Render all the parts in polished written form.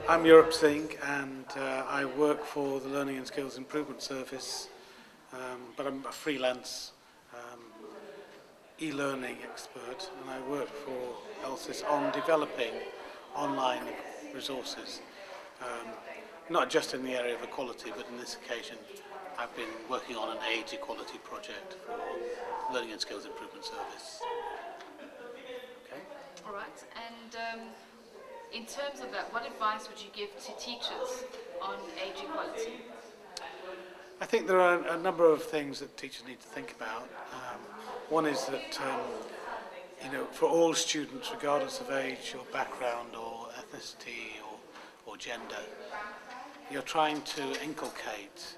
I'm Europe Singh, and I work for the Learning and Skills Improvement Service, but I'm a freelance e-learning expert, and I work for ELSIS on developing online resources, not just in the area of equality, but in this occasion I've been working on an age equality project for Learning and Skills Improvement Service. Okay. All right, and in terms of that, what advice would you give to teachers on age equality? I think there are a number of things that teachers need to think about. One is that, for all students, regardless of age or background or ethnicity or gender, you're trying to inculcate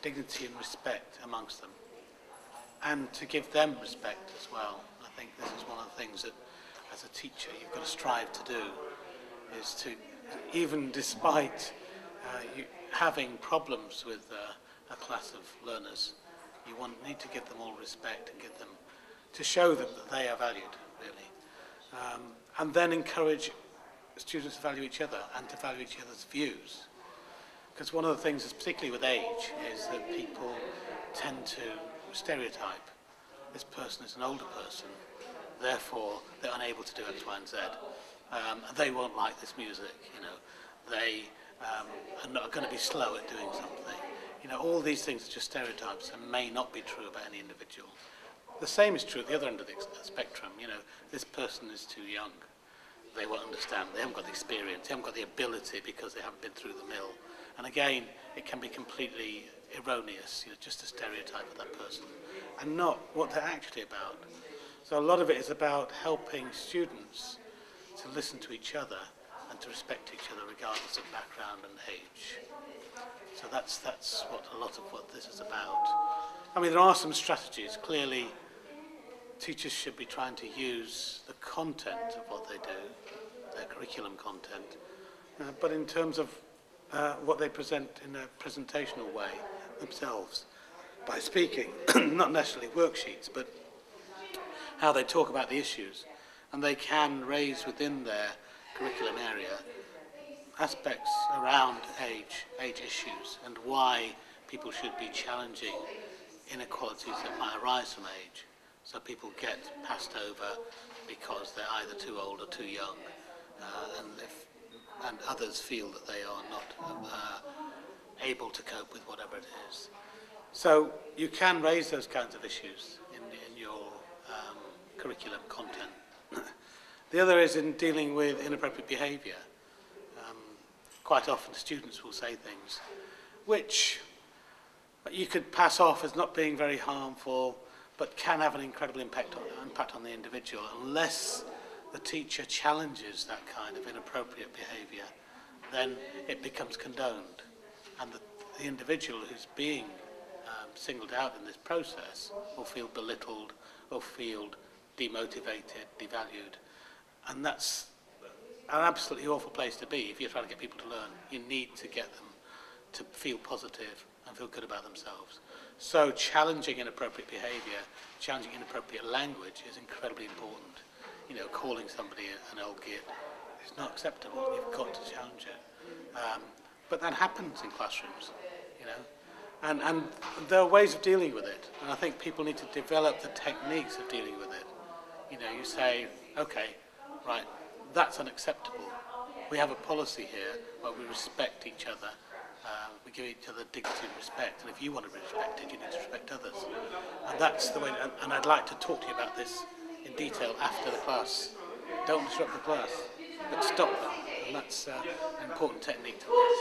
dignity and respect amongst them, and to give them respect as well. I think this is one of the things that, as a teacher, you've got to strive to do, is to, even despite you having problems with a class of learners, you need to give them all respect and give them, to show them that they are valued, really. And then encourage students to value each other and to value each other's views. Because one of the things, particularly with age, is that people tend to stereotype. This person is an older person, therefore they're unable to do X, Y, and Z. They won't like this music, they are not going to be slow at doing something. All these things are just stereotypes and may not be true about any individual. The same is true at the other end of the spectrum. This person is too young. They won't understand. They haven't got the experience. They haven't got the ability because they haven't been through the mill. And again, it can be completely erroneous, just a stereotype of that person, and not what they're actually about. So a lot of it is about helping students to listen to each other and to respect each other regardless of background and age. So that's what a lot of what this is about. I mean, there are some strategies. Clearly, teachers should be trying to use the content of what they do, their curriculum content, but in terms of what they present in a presentational way themselves, by speaking, not necessarily worksheets, but how they talk about the issues. And they can raise within their curriculum area aspects around age issues, and why people should be challenging inequalities that might arise from age. So people get passed over because they're either too old or too young, and others feel that they are not able to cope with whatever it is. So you can raise those kinds of issues in your curriculum content. The other is in dealing with inappropriate behaviour. Quite often students will say things which you could pass off as not being very harmful, but can have an incredible impact on the individual unless the teacher challenges that kind of inappropriate behaviour. Then it becomes condoned, and the individual who's being singled out in this process will feel belittled or feel demotivated, devalued, and that's an absolutely awful place to be. If you're trying to get people to learn, you need to get them to feel positive and feel good about themselves. So challenging inappropriate behaviour, challenging inappropriate language is incredibly important. Calling somebody an old git is not acceptable. You've got to challenge it. But that happens in classrooms, and there are ways of dealing with it. And I think people need to develop the techniques of dealing with it. You say, okay, right, that's unacceptable. We have a policy here where we respect each other. We give each other dignity and respect. And if you want to be respected, you need to respect others. And that's the way. And I'd like to talk to you about this in detail after the class. Don't disrupt the class, but stop them. And that's an important technique to learn.